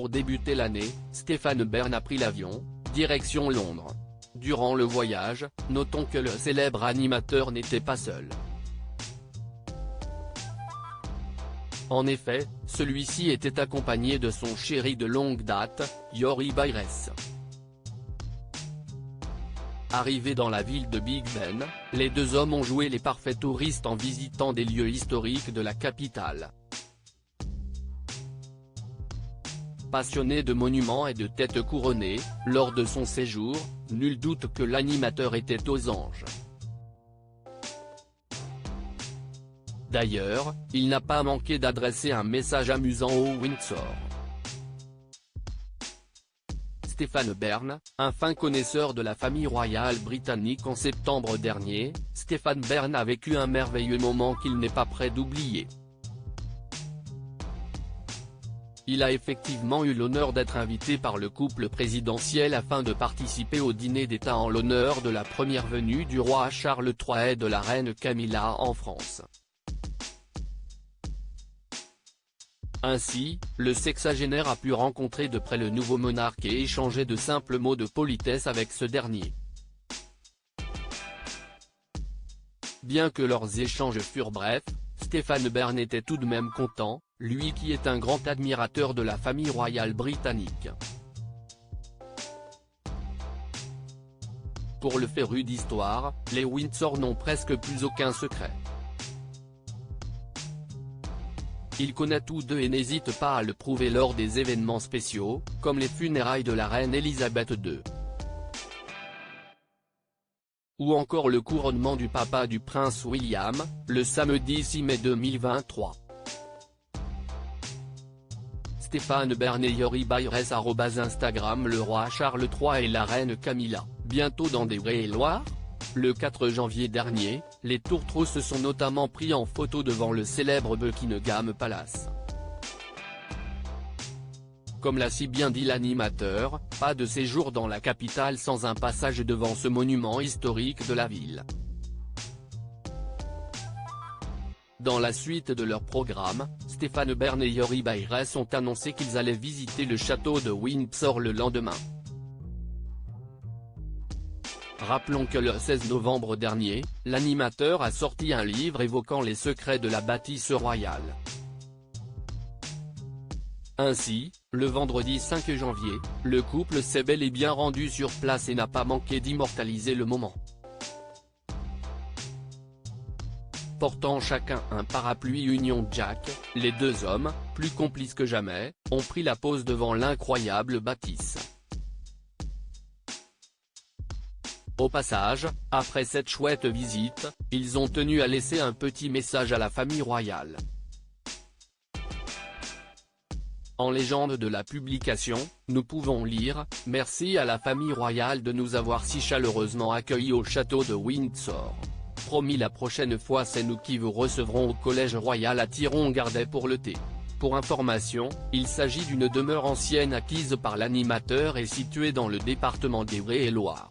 Pour débuter l'année, Stéphane Bern a pris l'avion, direction Londres. Durant le voyage, notons que le célèbre animateur n'était pas seul. En effet, celui-ci était accompagné de son chéri de longue date, Yori Bayres. Arrivés dans la ville de Big Ben, les deux hommes ont joué les parfaits touristes en visitant des lieux historiques de la capitale. Passionné de monuments et de têtes couronnées, lors de son séjour, nul doute que l'animateur était aux anges. D'ailleurs, il n'a pas manqué d'adresser un message amusant au Windsor. Stéphane Bern, un fin connaisseur de la famille royale britannique. En septembre dernier, Stéphane Bern a vécu un merveilleux moment qu'il n'est pas prêt d'oublier. Il a effectivement eu l'honneur d'être invité par le couple présidentiel afin de participer au dîner d'État en l'honneur de la première venue du roi Charles III et de la reine Camilla en France. Ainsi, le sexagénaire a pu rencontrer de près le nouveau monarque et échanger de simples mots de politesse avec ce dernier. Bien que leurs échanges furent brefs, Stéphane Bern était tout de même content, lui qui est un grand admirateur de la famille royale britannique. Pour le féru d'histoire, les Windsor n'ont presque plus aucun secret. Il connaît tous deux et n'hésite pas à le prouver lors des événements spéciaux, comme les funérailles de la reine Elisabeth II. Ou encore le couronnement du papa du prince William, le samedi 6 mai 2023. Stéphane Bern et Yori Bayres @Instagram. Le roi Charles III et la reine Camilla, bientôt dans d'Eure-et-Loir. Le 4 janvier dernier, les tourtereaux se sont notamment pris en photo devant le célèbre Buckingham Palace. Comme l'a si bien dit l'animateur, pas de séjour dans la capitale sans un passage devant ce monument historique de la ville. Dans la suite de leur programme, Stéphane Bern et Yori Bayres ont annoncé qu'ils allaient visiter le château de Windsor le lendemain. Rappelons que le 16 novembre dernier, l'animateur a sorti un livre évoquant les secrets de la bâtisse royale. Ainsi, le vendredi 5 janvier, le couple s'est bel et bien rendu sur place et n'a pas manqué d'immortaliser le moment. Portant chacun un parapluie Union Jack, les deux hommes, plus complices que jamais, ont pris la pose devant l'incroyable bâtisse. Au passage, après cette chouette visite, ils ont tenu à laisser un petit message à la famille royale. En légende de la publication, nous pouvons lire « Merci à la famille royale de nous avoir si chaleureusement accueillis au château de Windsor. Promis, la prochaine fois c'est nous qui vous recevrons au collège royal à Thirongardais pour le thé. » Pour information, il s'agit d'une demeure ancienne acquise par l'animateur et située dans le département d'Eure-et-Loir.